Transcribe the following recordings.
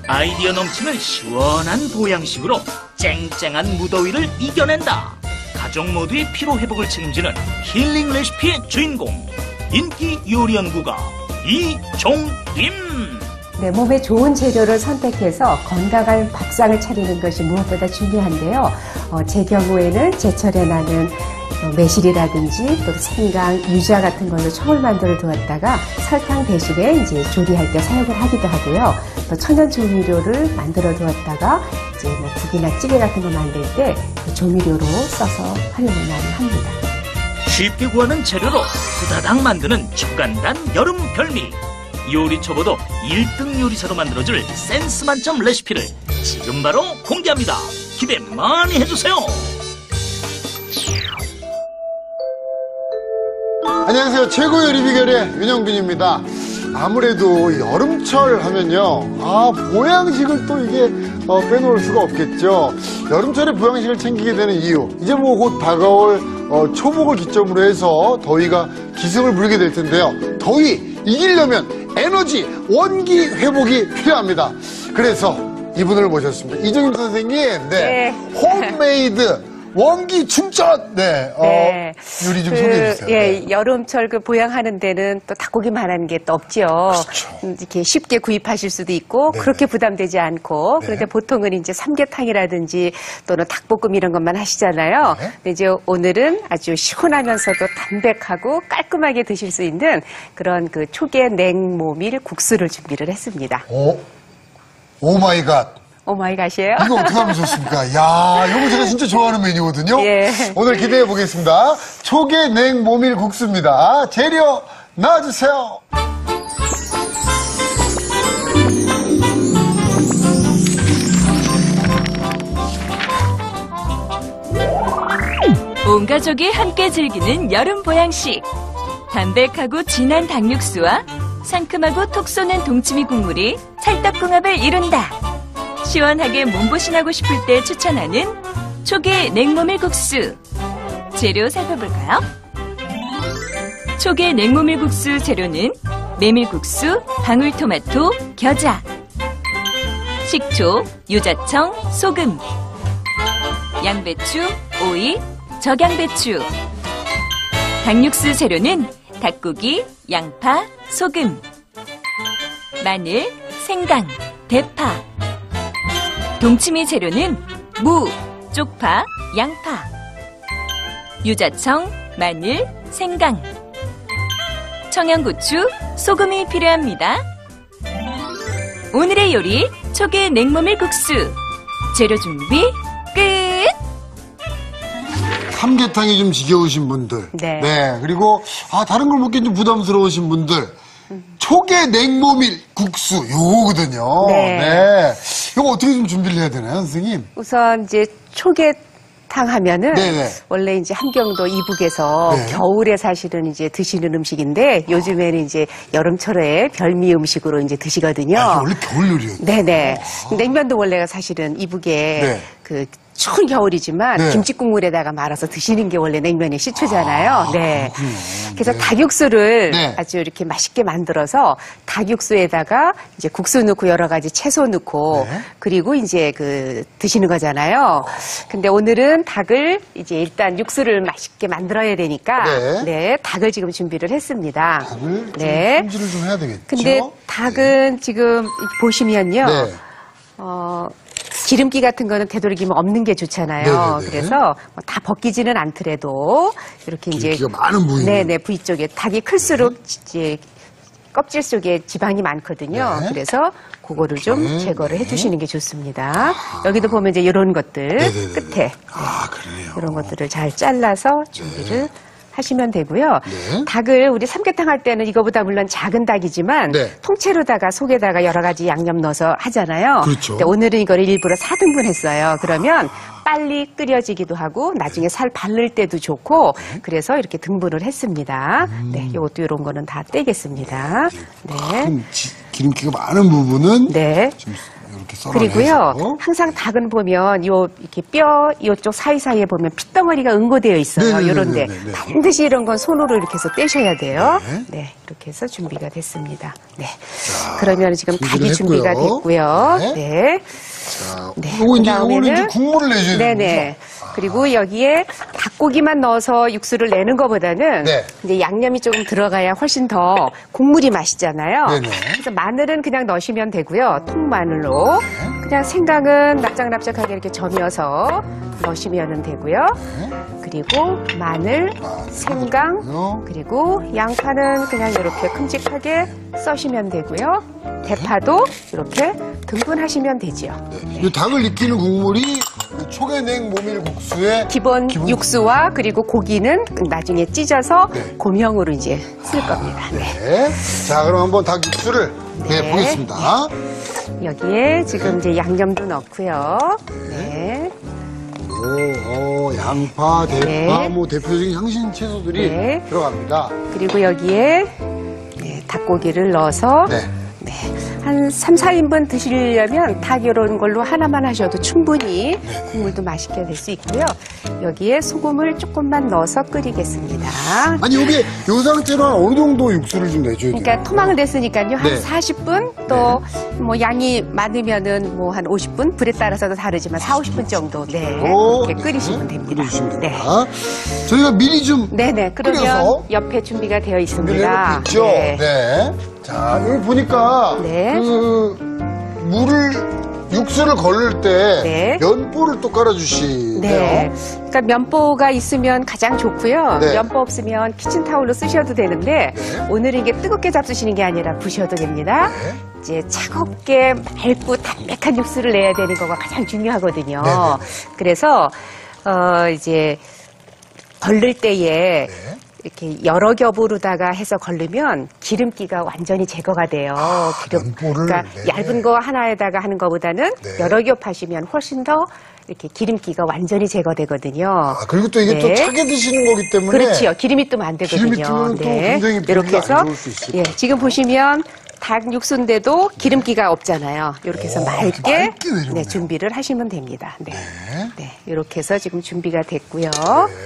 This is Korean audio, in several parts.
아이디어 넘치는 시원한 보양식으로 쨍쨍한 무더위를 이겨낸다. 가족 모두의 피로 회복을 책임지는 힐링 레시피의 주인공, 인기 요리 연구가 이종임. 네, 몸에 좋은 재료를 선택해서 건강한 밥상을 차리는 것이 무엇보다 중요한데요. 제 경우에는 제철에 나는 매실이라든지 또 생강, 유자 같은 걸로 청을 만들어 두었다가 설탕 대신에 이제 조리할 때 사용을 하기도 하고요. 또 천연 조미료를 만들어 두었다가 이제 뭐 국이나 찌개 같은 거 만들 때 그 조미료로 써서 활용을 많이 합니다. 쉽게 구하는 재료로 후다닥 만드는 초간단 여름 별미. 요리 초보도 1등 요리사로 만들어줄 센스 만점 레시피를 지금 바로 공개합니다. 기대 많이 해주세요. 안녕하세요. 최고 요리 비결의 윤영빈입니다. 아무래도 여름철 하면요. 보양식을 또 이게 빼놓을 수가 없겠죠. 여름철에 보양식을 챙기게 되는 이유. 이제 뭐 곧 다가올 초복을 기점으로 해서 더위가 기승을 부리게 될 텐데요. 더위 이기려면 에너지, 원기 회복이 필요합니다. 그래서 이분을 모셨습니다. 이종임 선생님, 네. 홈메이드 원기 충전! 네. 요리 좀 소개해 주세요. 예, 여름철 그 보양하는 데는 또 닭고기만 하는 게 또 없죠. 그렇죠. 이렇게 쉽게 구입하실 수도 있고, 네네. 그렇게 부담되지 않고, 네. 그런데 보통은 이제 삼계탕이라든지 또는 닭볶음 이런 것만 하시잖아요. 네. 근데 이제 오늘은 아주 시원하면서도 담백하고 깔끔하게 드실 수 있는 그런 그 초계 냉모밀 국수를 준비를 했습니다. 오 마이 갓. 오마이갓이에요. 이거 어떻게 하면 좋습니까? 야, 이거 제가 진짜 좋아하는 메뉴거든요. 예. 오늘 기대해 보겠습니다. 초계 냉모밀 국수입니다. 재료 넣어주세요. 온 가족이 함께 즐기는 여름 보양식. 담백하고 진한 닭육수와 상큼하고 톡 쏘는 동치미 국물이 찰떡궁합을 이룬다. 시원하게 몸보신하고 싶을 때 추천하는 초계 냉모밀 국수. 재료 살펴볼까요? 초계 냉모밀 국수 재료는 메밀국수, 방울토마토, 겨자, 식초, 유자청, 소금, 양배추, 오이, 적양배추. 닭육수 재료는 닭고기, 양파, 소금, 마늘, 생강, 대파. 동치미 재료는 무, 쪽파, 양파, 유자청, 마늘, 생강, 청양고추, 소금이 필요합니다. 오늘의 요리 초계 냉모밀 국수. 재료 준비 끝! 삼계탕이 좀 지겨우신 분들. 네. 그리고 다른 걸 먹기 좀 부담스러우신 분들. 초계 냉모밀 국수 요거거든요. 네. 이거 어떻게 좀 준비를 해야 되나요, 선생님? 우선 이제 초계탕 하면은 네네. 원래 이제 함경도 이북에서 네. 겨울에 사실은 이제 드시는 음식인데 요즘에는 이제 여름철에 별미 음식으로 이제 드시거든요. 이게 원래 겨울 요리였죠. 네네. 냉면도 원래가 사실은 이북에 네. 그 추운 겨울이지만 네. 김치 국물에다가 말아서 드시는 게 원래 냉면의 시초잖아요. 네. 그렇군요. 그래서 네. 닭육수를 네. 아주 이렇게 맛있게 만들어서 닭육수에다가 이제 국수 넣고 여러 가지 채소 넣고 네. 그리고 이제 그 드시는 거잖아요. 근데 오늘은 닭을 이제 일단 육수를 맛있게 만들어야 되니까 네. 닭을 지금 준비를 했습니다. 닭을 네. 좀 손질을 좀 해야 되겠죠. 근데 닭은 지금 보시면요. 네. 기름기 같은 거는 되도록이면 없는 게 좋잖아요. 네네네. 그래서 뭐다 벗기지는 않더라도 이렇게 이제 기름기가 많은 부위. 네네 부위 쪽에 닭이 클수록 이제 껍질 속에 지방이 많거든요. 네. 그래서 그거를 좀 네. 제거를 해주시는 게 좋습니다. 여기도 보면 이제 이런 것들 네네네네. 끝에 그러네요. 이런 것들을 잘 잘라서 준비를 하시면 되고요. 네. 닭을 우리 삼계탕 할 때는 이거보다 물론 작은 닭이지만 네. 통째로다가 속에다가 여러 가지 양념 넣어서 하잖아요. 그렇죠. 근데 오늘은 이거를 일부러 4등분 했어요. 그러면 빨리 끓여지기도 하고 나중에 살 바를 때도 좋고 그래서 이렇게 등분을 했습니다. 네, 이것도 이런 거는 다 떼겠습니다. 네. 기름기가 많은 부분은 네. 좀 이렇게 썰어내서. 그리고요, 항상 닭은 보면 이렇게 뼈 이쪽 사이사이에 보면 핏덩어리가 응고되어 있어요. 네네네네네. 요런데 반드시 이런 건 손으로 이렇게 해서 떼셔야 돼요. 네. 네, 이렇게 해서 준비가 됐습니다. 네. 그러면 지금 준비를 닭이 준비가 했고요. 됐고요. 네. 네. 자, 네, 요거 이제, 그다음에는- 요거는 이제 국물을 내셔야 되는 네네. 거죠? 그리고 여기에 닭고기만 넣어서 육수를 내는 것보다는 네. 이제 양념이 조금 들어가야 훨씬 더 국물이 맛있잖아요. 네네. 그래서 마늘은 그냥 넣으시면 되고요. 통마늘로. 그냥 생강은 납작납작하게 이렇게 점여서 넣으시면 되고요. 그리고 마늘, 생강, 그리고요. 그리고 양파는 그냥 이렇게 큼직하게 써시면 되고요. 대파도 이렇게 등분하시면 되지요. 이 닭을 익히는 국물이 초계냉 모밀국수의 기본 육수와 그리고 고기는 나중에 찢어서 네. 고명으로 이제 쓸 겁니다. 네. 네. 자, 그럼 한번 닭 육수를 네. 보겠습니다. 여기에 지금 이제 양념도 넣고요. 네. 양파, 대파, 네. 뭐 대표적인 향신 채소들이 네. 들어갑니다. 그리고 여기에 네, 닭고기를 넣어서 네. 네, 한 3, 4인분 드시려면 닭 이런 걸로 하나만 하셔도 충분히 국물도 맛있게 될 수 있고요. 여기에 소금을 조금만 넣어서 끓이겠습니다. 아니, 여기 요 상태로 한 어느 정도 육수를 좀 내줘야 돼요? 그러니까 토막을 냈으니까요. 한 네. 40분 또 뭐 양이 많으면은 뭐 한 50분 불에 따라서도 다르지만 4, 50분 정도 네. 이렇게 끓이시면 됩니다. 끓이시면 네. 됩니다. 저희가 미리 좀 네네. 그러면 끓여서 옆에 준비가 되어 준비를 있습니다. 해놓고 있죠. 네. 네. 자, 여기 보니까 네. 그 육수를 걸릴 때 네. 면보를 또 깔아주시네요. 네. 그러니까 면보가 있으면 가장 좋고요. 네. 면보 없으면 키친타올로 쓰셔도 되는데 오늘은 이게 뜨겁게 잡수시는 게 아니라 부셔도 됩니다. 네. 이제 차갑게 맑고 담백한 육수를 내야 되는 거가 가장 중요하거든요. 네네네. 그래서 이제 걸릴 때에 네. 이렇게 여러 겹으로다가 해서 걸르면 기름기가 완전히 제거가 돼요. 면보를, 그러니까 네. 얇은 거 하나에다가 하는 것보다는 네. 여러 겹 하시면 훨씬 더 이렇게 기름기가 완전히 제거되거든요. 아, 그리고 또 이게 또 네. 차게 드시는 거기 때문에 그렇지요. 기름이 뜨면 안 되거든요. 기름이 뜨면 또 굉장히 이렇게 별로 해서 안 좋을 수 있을 예, 것 지금 보시면 닭 육수인데도 기름기가 없잖아요. 이렇게 해서 맑게 내려오네요. 네, 준비를 하시면 됩니다. 네. 네. 네, 이렇게 해서 지금 준비가 됐고요.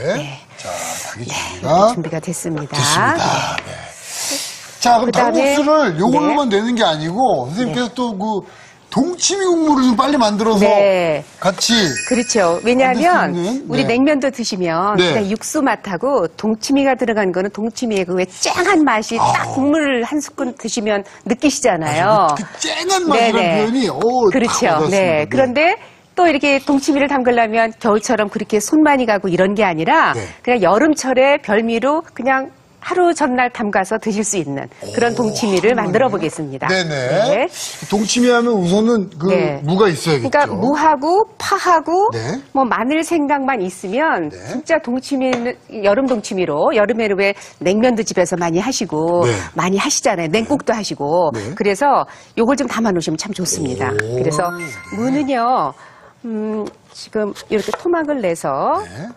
네. 네. 자, 닭이 이렇게 준비가 됐습니다. 됐습니다. 네. 네. 자, 그럼 그다음에- 닭국수를 요걸로만 내는 게 아니고 선생님께서 또 그 동치미 국물을 좀 빨리 만들어서 네. 같이 그렇죠. 왜냐하면 만들 수 있는, 우리 네. 냉면도 드시면 네. 그냥 육수 맛하고 동치미가 들어간 거는 동치미의 그 왜 쨍한 맛이 딱 국물을 한 스푼 드시면 느끼시잖아요. 그 쨍한 맛이라는 네네. 표현이 딱 그렇죠. 와닿습니다. 네. 그런데 또 이렇게 동치미를 담그려면 겨울처럼 그렇게 손 많이 가고 이런 게 아니라 네. 그냥 여름철에 별미로 그냥 하루 전날 담가서 드실 수 있는 그런 동치미를 만들어 보겠습니다. 네네. 네. 동치미 하면 우선은 그 네. 무가 있어야겠죠. 그러니까 무하고 파하고 네. 뭐 마늘 생강만 있으면 네. 진짜 동치미는 여름 동치미로 여름에는 왜 냉면도 집에서 많이 하시고 네. 많이 하시잖아요. 냉국도 하시고 네. 그래서 요걸 좀 담아 놓으시면 참 좋습니다. 오. 그래서 무는요 지금 이렇게 토막을 내서 네.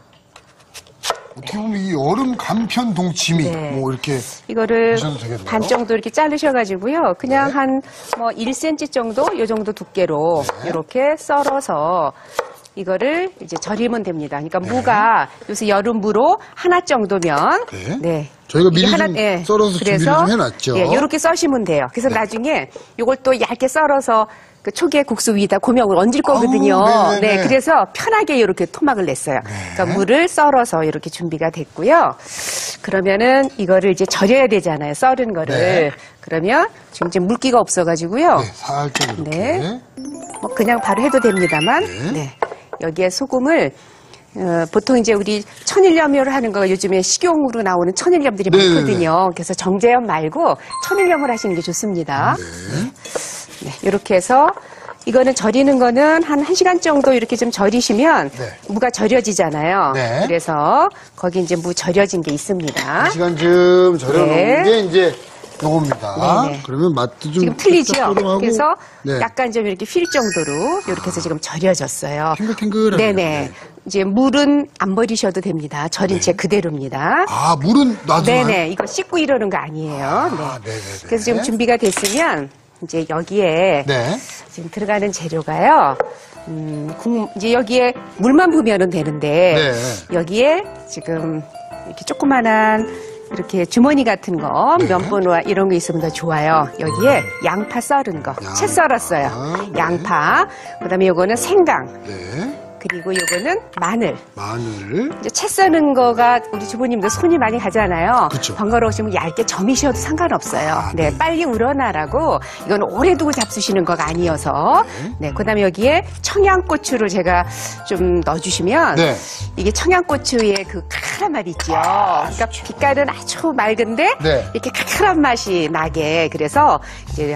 어떻게 보면 이 여름 간편 동치미 네. 뭐 이렇게 이거를 드셔도 되겠네요. 반 정도 이렇게 자르셔가지고요. 그냥 네. 한 뭐 1cm 정도, 요 정도 두께로 네. 이렇게 썰어서 이거를 이제 절이면 됩니다. 그러니까 무가 요새 여름 무로 하나 정도면 네. 저희가 미리 이게 좀 썰어서 준비를 그래서, 좀 해놨죠. 예, 이렇게 써시면 돼요. 그래서 나중에 이걸 또 얇게 썰어서 그 초계 국수 위에다 고명을 얹을 거거든요. 아우, 네네네. 네, 그래서 편하게 이렇게 토막을 냈어요. 그러니까 무를 썰어서 이렇게 준비가 됐고요. 그러면은 이거를 이제 절여야 되잖아요. 썰은 거를. 네. 그러면 지금 이제 물기가 없어가지고요. 네, 살짝 이렇게. 네. 뭐 그냥 바로 해도 됩니다만, 네. 네. 여기에 소금을 보통 이제 우리 천일염을 하는 거 요즘에 식용으로 나오는 천일염들이 네네네. 많거든요. 그래서 정제염 말고 천일염을 하시는 게 좋습니다. 네, 이렇게 해서 이거는 절이는 거는 한 1시간 정도 이렇게 좀 절이시면 네. 무가 절여지잖아요. 네. 그래서 거기 이제 무 절여진 게 있습니다. 시간쯤 절여놓은 네. 게 이제 요겁니다. 네네. 그러면 맛도 좀 지금 틀리죠? 짭조름하고, 그래서 네. 약간 좀 이렇게 휠 정도로 이렇게 해서 지금 절여졌어요. 탱글탱글하네요. 네네. 네. 이제 물은 안 버리셔도 됩니다. 절인 채 그대로입니다. 아, 물은 놔두나요? 네네. 이거 씻고 이러는 거 아니에요. 네. 네네네. 그래서 지금 준비가 됐으면 이제 여기에 네. 지금 들어가는 재료가요. 이제 여기에 물만 부으면 되는데 네. 여기에 지금 이렇게 조그만한 이렇게 주머니 같은 거, 네. 면보나 이런 거 있으면 더 좋아요. 여기에 양파 썰은 거, 채 썰었어요. 네. 양파. 그다음에 요거는 생강. 네. 그리고 요거는 마늘. 마늘. 이제 채 써는 거가 우리 주부님도 손이 많이 가잖아요. 그쵸. 번거로우시면 얇게 점이셔도 상관없어요. 아, 네, 네. 빨리 우러나라고. 이건 오래 두고 잡수시는 거가 아니어서. 네, 그다음에 여기에 청양고추를 제가 좀 넣어주시면 네. 이게 청양고추의 그 칼칼한 맛 있죠. 그러니까 빛깔은 아주 맑은데 네. 이렇게 칼칼한 맛이 나게. 그래서 이제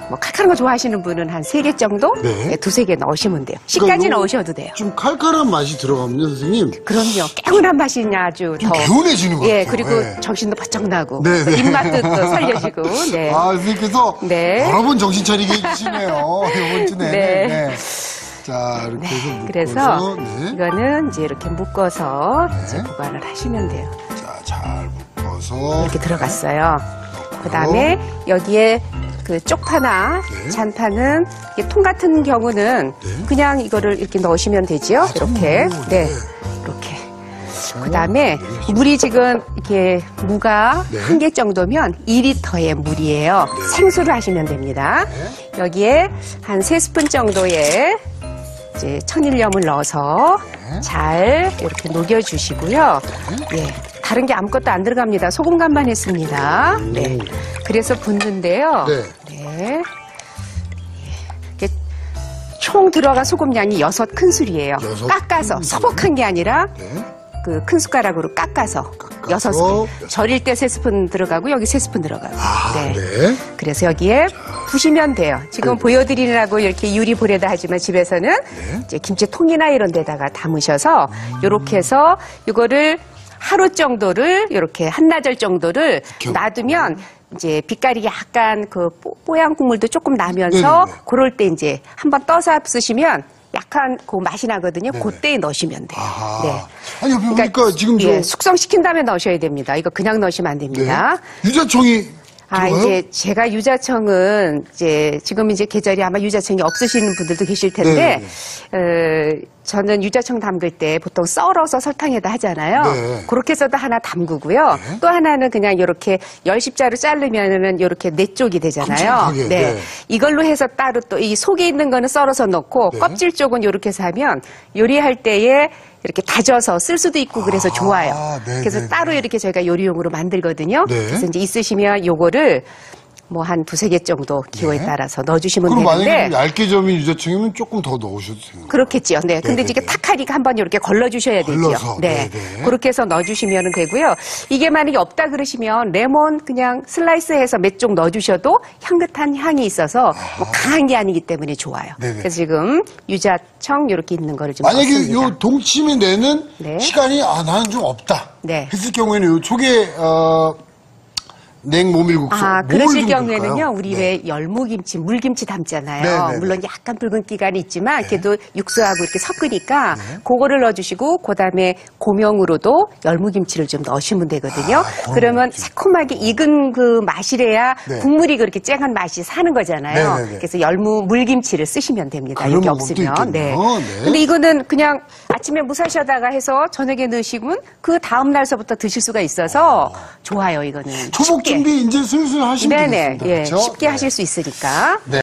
뭐 칼칼한 거 좋아하시는 분은 한 3개 정도? 네. 네, 2-3개 넣으시면 돼요. 10까지 그러니까 넣으셔도 돼요. 좀 칼칼한 맛이 들어가면요, 선생님. 그럼요. 개운한 맛이 아주 좀 더. 개운해지는 것 예, 같아요. 그리고 네. 정신도 바짝 나고. 네, 또 네. 입맛도 또 살려지고. 네. 아, 선생님께서 네. 여러 번 정신 차리게 해주시네요. 이번 주 내내. 네. 네. 자, 이렇게 해서 묶어서. 그래서 네. 이거는 이제 이렇게 묶어서 네. 이제 보관을 하시면 돼요. 자, 잘 묶어서. 이렇게 들어갔어요. 그 다음에 여기에 그 쪽파나 네. 잔파는 이게 통 같은 경우는 네. 그냥 이거를 이렇게 넣으시면 되지요. 이렇게. 전부, 네. 네. 이렇게. 그 다음에 물이 지금 이렇게 무가 네. 1개 정도면 2리터의 물이에요. 네. 생수를 하시면 됩니다. 여기에 한 3스푼 정도의 이제 천일염을 넣어서 네. 잘 이렇게 녹여주시고요. 예. 다른 게 아무것도 안 들어갑니다. 소금 간만 했습니다. 네. 그래서 붓는데요. 네. 네. 이렇게 총 들어간 소금량이 6큰술이에요. 여섯 깎아서 큰술. 서벅한 게 아니라 네. 그 큰 숟가락으로 깎아서 깎아서 6스푼. 절일 때 3스푼 들어가고 여기 3스푼 들어가고. 아, 네. 그래서 여기에 부시면 돼요. 지금 보여드리느라고 이렇게 유리볼에다 하지만 집에서는 이제 김치통이나 이런 데다가 담으셔서 요렇게 해서 이거를 하루 정도를 이렇게 한나절 정도를 놔두면 이제 빛깔이 약간 그 뽀얀 국물도 조금 나면서 네네네. 그럴 때 이제 한번 떠서 쓰시면 약간 그 맛이 나거든요. 네네. 그때에 넣으시면 돼요. 아하. 네. 아니, 옆에 보니까 지금 저. 예, 숙성시킨 다음에 넣으셔야 됩니다. 이거 그냥 넣으시면 안 됩니다. 네. 유자청이. 들어가요? 이제 제가 유자청은 이제 지금 이제 계절이 아마 유자청이 없으시는 분들도 계실 텐데, 저는 유자청 담글 때 보통 썰어서 설탕에다 하잖아요. 네. 그렇게 해서도 하나 담그고요. 또 하나는 그냥 이렇게 10십자로 자르면은 이렇게 4쪽이 되잖아요. 큼직하게, 네. 이걸로 해서 따로 또 이 속에 있는 거는 썰어서 넣고 네. 껍질 쪽은 이렇게 해서 하면 요리할 때에 이렇게 다져서 쓸 수도 있고 그래서 좋아요. 네, 그래서 네, 따로 이렇게 저희가 요리용으로 만들거든요. 네. 그래서 이제 있으시면 요거를 뭐 한 2-3개 정도 기호에 네. 따라서 넣어주시면 그럼 만약에 되는데 좀 얇게 점인 유자청이면 조금 더 넣으셔도 돼요. 그렇겠지요. 네. 근데 네, 이게 네. 탁하니까 한번 이렇게 걸러주셔야 되죠. 걸러서, 네. 네, 네. 그렇게 해서 넣어주시면 되고요. 이게 만약에 없다 그러시면 레몬 그냥 슬라이스해서 몇 쪽 넣어주셔도 향긋한 향이 있어서 뭐 강한 게 아니기 때문에 좋아요. 네, 네. 그래서 지금 유자청 이렇게 있는 거를 좀 만약에 넣습니다. 요 동치미 내는 네. 시간이 나는 좀 없다. 네. 했을 경우에는 요 초계 냉모밀국수. 그러실 좀 경우에는요, 넣을까요? 우리 네. 왜 열무김치, 물김치 담잖아요. 네, 네, 네. 물론 약간 붉은 기간이 있지만, 그래도 육수하고 이렇게 섞으니까, 그거를 넣어주시고, 그 다음에 고명으로도 열무김치를 좀 넣으시면 되거든요. 그러면 새콤하게 익은 그 맛이래야 네. 국물이 그렇게 쨍한 맛이 사는 거잖아요. 네, 네, 네. 그래서 물김치를 쓰시면 됩니다. 그런 이게 방법도 없으면. 네. 있겠네요. 네. 근데 이거는 그냥 아침에 무사셔다가 해서 저녁에 넣으시면 그 다음날서부터 드실 수가 있어서 좋아요, 이거는. 초복 쉽게. 준비 이제 슬슬 하시면 네네. 되겠습니다. 예, 그렇죠? 쉽게 네. 하실 수 있으니까. 네.